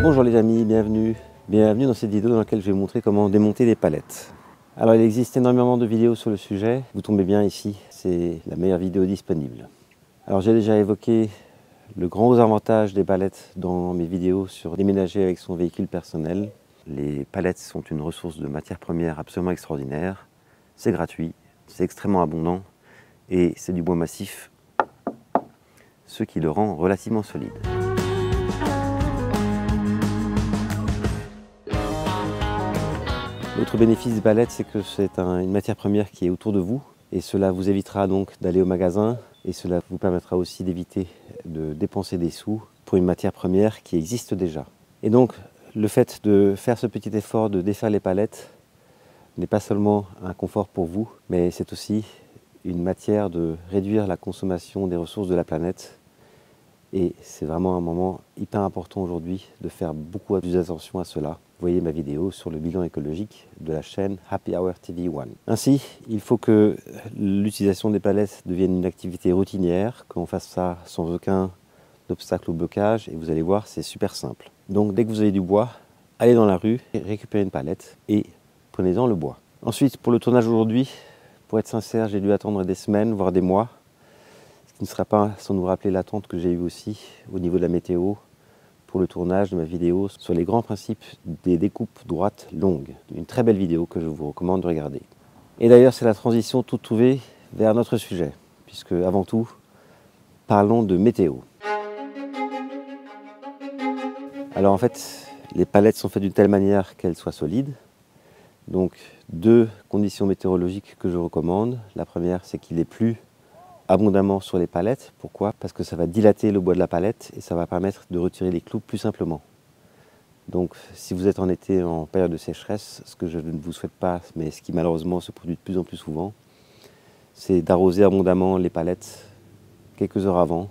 Bonjour les amis, bienvenue dans cette vidéo dans laquelle je vais vous montrer comment démonter des palettes. Alors il existe énormément de vidéos sur le sujet, vous tombez bien ici, c'est la meilleure vidéo disponible. Alors j'ai déjà évoqué le grand avantage des palettes dans mes vidéos sur déménager avec son véhicule personnel. Les palettes sont une ressource de matière première absolument extraordinaire, c'est gratuit, c'est extrêmement abondant et c'est du bois massif, ce qui le rend relativement solide. L'autre bénéfice des palettes, c'est que c'est une matière première qui est autour de vous et cela vous évitera donc d'aller au magasin et cela vous permettra aussi d'éviter de dépenser des sous pour une matière première qui existe déjà. Et donc le fait de faire ce petit effort de défaire les palettes n'est pas seulement un confort pour vous, mais c'est aussi une matière de réduire la consommation des ressources de la planète. Et c'est vraiment un moment hyper important aujourd'hui de faire beaucoup plus attention à cela. Vous voyez ma vidéo sur le bilan écologique de la chaîne Happy Hour TV One. Ainsi, il faut que l'utilisation des palettes devienne une activité routinière, qu'on fasse ça sans aucun obstacle ou blocage, et vous allez voir, c'est super simple. Donc dès que vous avez du bois, allez dans la rue, récupérez une palette et prenez-en le bois. Ensuite, pour le tournage aujourd'hui, pour être sincère, j'ai dû attendre des semaines, voire des mois, ce qui ne sera pas sans nous rappeler l'attente que j'ai eue aussi au niveau de la météo, pour le tournage de ma vidéo sur les grands principes des découpes droites longues. Une très belle vidéo que je vous recommande de regarder. Et d'ailleurs, c'est la transition toute trouvée vers notre sujet, puisque avant tout, parlons de météo. Alors en fait, les palettes sont faites d'une telle manière qu'elles soient solides. Donc, deux conditions météorologiques que je recommande. La première, c'est qu'il ait plu abondamment sur les palettes. Pourquoi? Parce que ça va dilater le bois de la palette et ça va permettre de retirer les clous plus simplement. Donc si vous êtes en été en période de sécheresse, ce que je ne vous souhaite pas, mais ce qui malheureusement se produit de plus en plus souvent, c'est d'arroser abondamment les palettes quelques heures avant,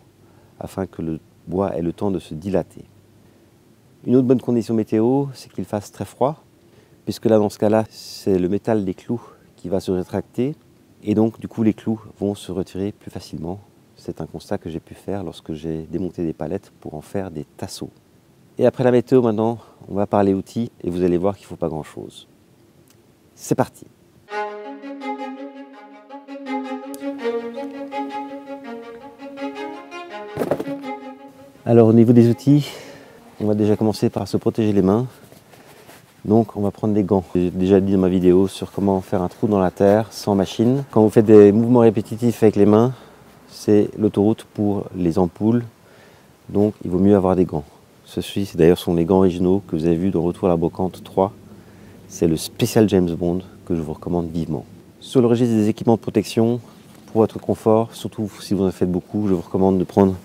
afin que le bois ait le temps de se dilater. Une autre bonne condition météo, c'est qu'il fasse très froid, puisque là dans ce cas-là, c'est le métal des clous qui va se rétracter. Et donc, du coup, les clous vont se retirer plus facilement. C'est un constat que j'ai pu faire lorsque j'ai démonté des palettes pour en faire des tasseaux. Et après la météo, maintenant, on va parler outils et vous allez voir qu'il ne faut pas grand-chose. C'est parti! Alors, au niveau des outils, on va déjà commencer par se protéger les mains. Donc on va prendre des gants. J'ai déjà dit dans ma vidéo sur comment faire un trou dans la terre sans machine. Quand vous faites des mouvements répétitifs avec les mains, c'est l'autoroute pour les ampoules. Donc il vaut mieux avoir des gants. Ceux-ci d'ailleurs sont les gants originaux que vous avez vus dans Retour à la Brocante 3. C'est le spécial James Bond que je vous recommande vivement. Sur le registre des équipements de protection, pour votre confort, surtout si vous en faites beaucoup, je vous recommande de prendre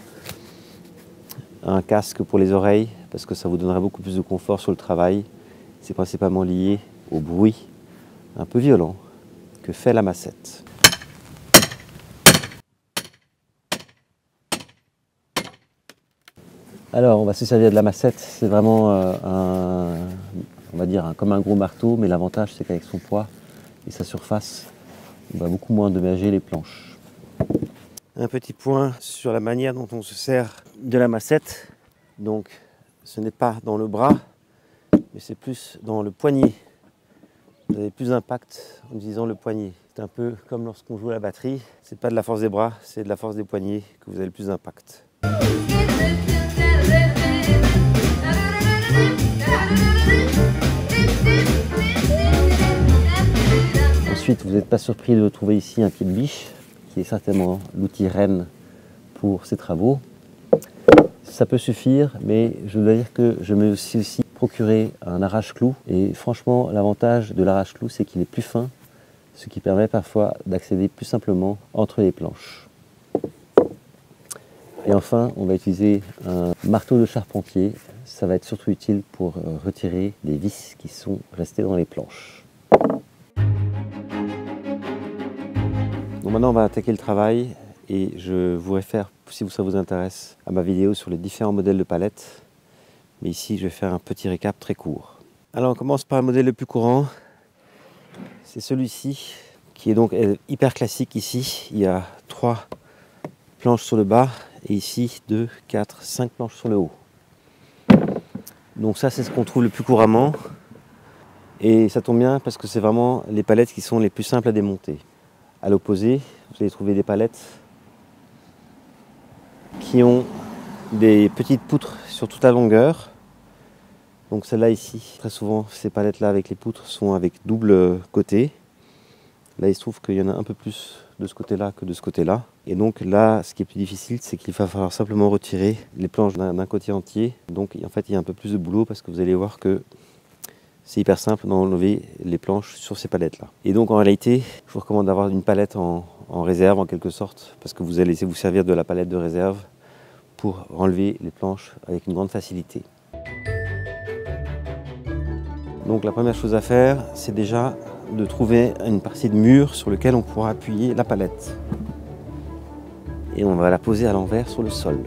un casque pour les oreilles parce que ça vous donnera beaucoup plus de confort sur le travail. C'est principalement lié au bruit un peu violent que fait la massette. Alors on va se servir de la massette, c'est vraiment on va dire comme un gros marteau, mais l'avantage c'est qu'avec son poids et sa surface, on va beaucoup moins endommager les planches. Un petit point sur la manière dont on se sert de la massette. Donc ce n'est pas dans le bras, mais c'est plus dans le poignet. Vous avez plus d'impact en utilisant le poignet. C'est un peu comme lorsqu'on joue à la batterie. C'est pas de la force des bras, c'est de la force des poignets que vous avez le plus d'impact. Ensuite, vous n'êtes pas surpris de trouver ici un pied de biche, qui est certainement l'outil reine pour ces travaux. Ça peut suffire, mais je dois dire que je me suis aussi procuré un arrache-clou. Et franchement, l'avantage de l'arrache-clou, c'est qu'il est plus fin, ce qui permet parfois d'accéder plus simplement entre les planches. Et enfin, on va utiliser un marteau de charpentier. Ça va être surtout utile pour retirer les vis qui sont restées dans les planches. Donc maintenant, on va attaquer le travail. Et je vous réfère, si ça vous intéresse, à ma vidéo sur les différents modèles de palettes. Mais ici, je vais faire un petit récap très court. Alors, on commence par le modèle le plus courant. C'est celui-ci, qui est donc hyper classique ici. Il y a 3 planches sur le bas et ici 2, 4, 5 planches sur le haut. Donc ça, c'est ce qu'on trouve le plus couramment. Et ça tombe bien parce que c'est vraiment les palettes qui sont les plus simples à démonter. À l'opposé, vous allez trouver des palettes qui ont des petites poutres sur toute la longueur. Donc celle-là ici, très souvent ces palettes-là avec les poutres sont avec double côté. Là il se trouve qu'il y en a un peu plus de ce côté-là que de ce côté-là. Et donc là, ce qui est plus difficile, c'est qu'il va falloir simplement retirer les planches d'un côté entier. Donc en fait il y a un peu plus de boulot parce que vous allez voir que c'est hyper simple d'enlever les planches sur ces palettes-là. Et donc en réalité, je vous recommande d'avoir une palette en réserve en quelque sorte, parce que vous allez vous servir de la palette de réserve pour enlever les planches avec une grande facilité. Donc la première chose à faire, c'est déjà de trouver une partie de mur sur lequel on pourra appuyer la palette. Et on va la poser à l'envers sur le sol.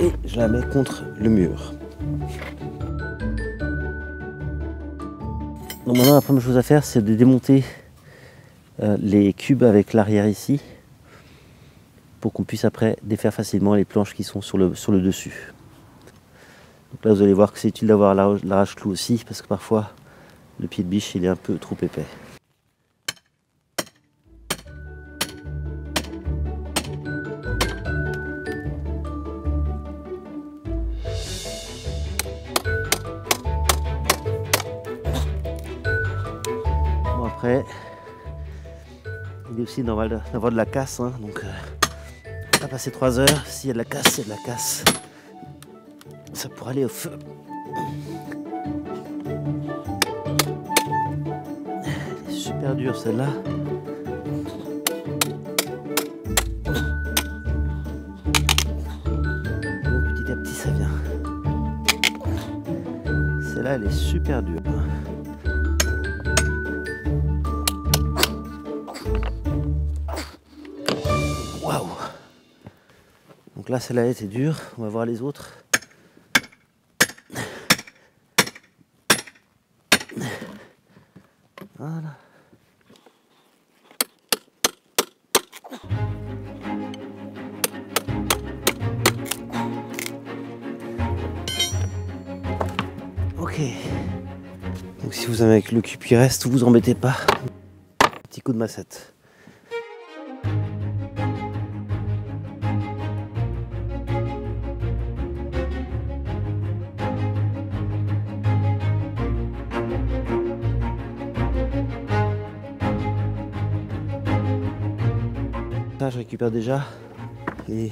Et je la mets contre le mur. Donc maintenant, la première chose à faire, c'est de démonter les cubes avec l'arrière ici, pour qu'on puisse après défaire facilement les planches qui sont sur le dessus. Donc là, vous allez voir que c'est utile d'avoir l'arrache-clou aussi, parce que parfois, le pied de biche, il est un peu trop épais. Bon, après, il est aussi normal d'avoir de la casse, hein, donc on va passer 3 heures. S'il y a de la casse, il y a de la casse. Ça pourra aller au feu. Elle est super dure celle-là. Donc petit à petit ça vient. Celle-là elle est super dure. Waouh! Donc là celle-là était dure. On va voir les autres. Voilà. Ok. Donc si vous avez avec le cube qui reste, vous embêtez pas. Petit coup de massette. Là, je récupère déjà les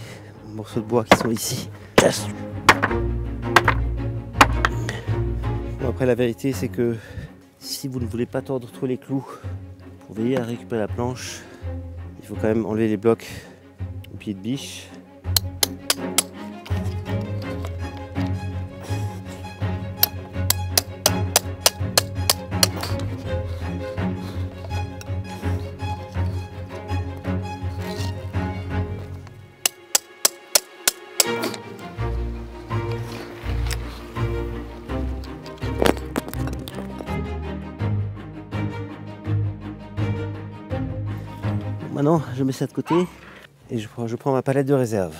morceaux de bois qui sont ici. Bon, après la vérité c'est que si vous ne voulez pas tordre trop les clous pour veiller à récupérer la planche, il faut quand même enlever les blocs au pied de biche. Maintenant, je mets ça de côté et je prends ma palette de réserve.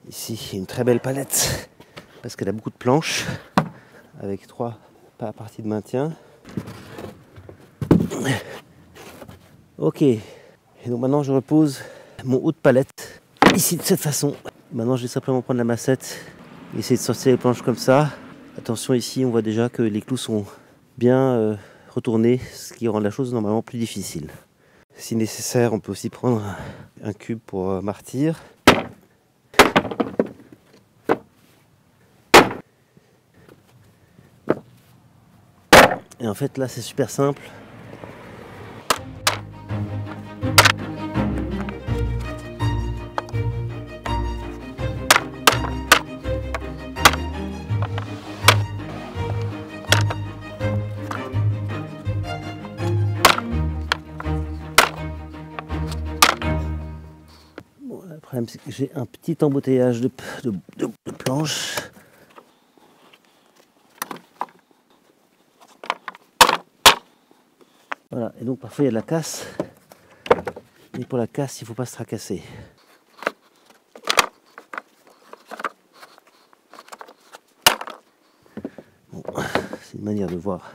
Ici, une très belle palette parce qu'elle a beaucoup de planches avec 3 parties de maintien. Ok, et donc maintenant je repose mon haut de palette ici de cette façon. Maintenant, je vais simplement prendre la massette et essayer de sortir les planches comme ça. Attention, ici, on voit déjà que les clous sont bien retournés, ce qui rend la chose normalement plus difficile. Si nécessaire, on peut aussi prendre un cube pour martyr. Et en fait là c'est super simple. Le problème c'est que j'ai un petit embouteillage de planches. Voilà, et donc parfois il y a de la casse. Et pour la casse, il ne faut pas se tracasser. manière de voir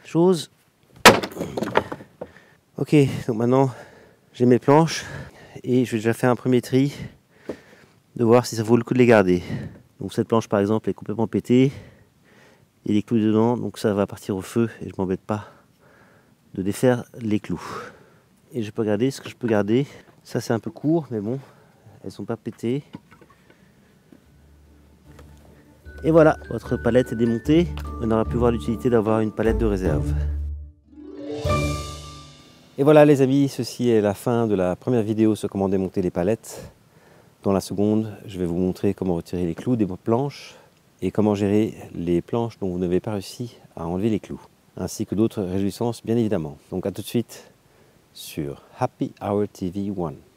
les choses. Ok, donc maintenant j'ai mes planches et je vais déjà faire un premier tri de voir si ça vaut le coup de les garder. Donc cette planche par exemple est complètement pétée, il y a des clous dedans, donc ça va partir au feu et je m'embête pas de défaire les clous. Et je peux regarder ce que je peux garder. Ça c'est un peu court, mais bon, elles sont pas pétées. Et voilà, votre palette est démontée. On aura pu voir l'utilité d'avoir une palette de réserve. Et voilà les amis, ceci est la fin de la première vidéo sur comment démonter les palettes. Dans la seconde, je vais vous montrer comment retirer les clous des planches et comment gérer les planches dont vous n'avez pas réussi à enlever les clous, ainsi que d'autres réjouissances bien évidemment. Donc à tout de suite sur Happy Hour TV 1.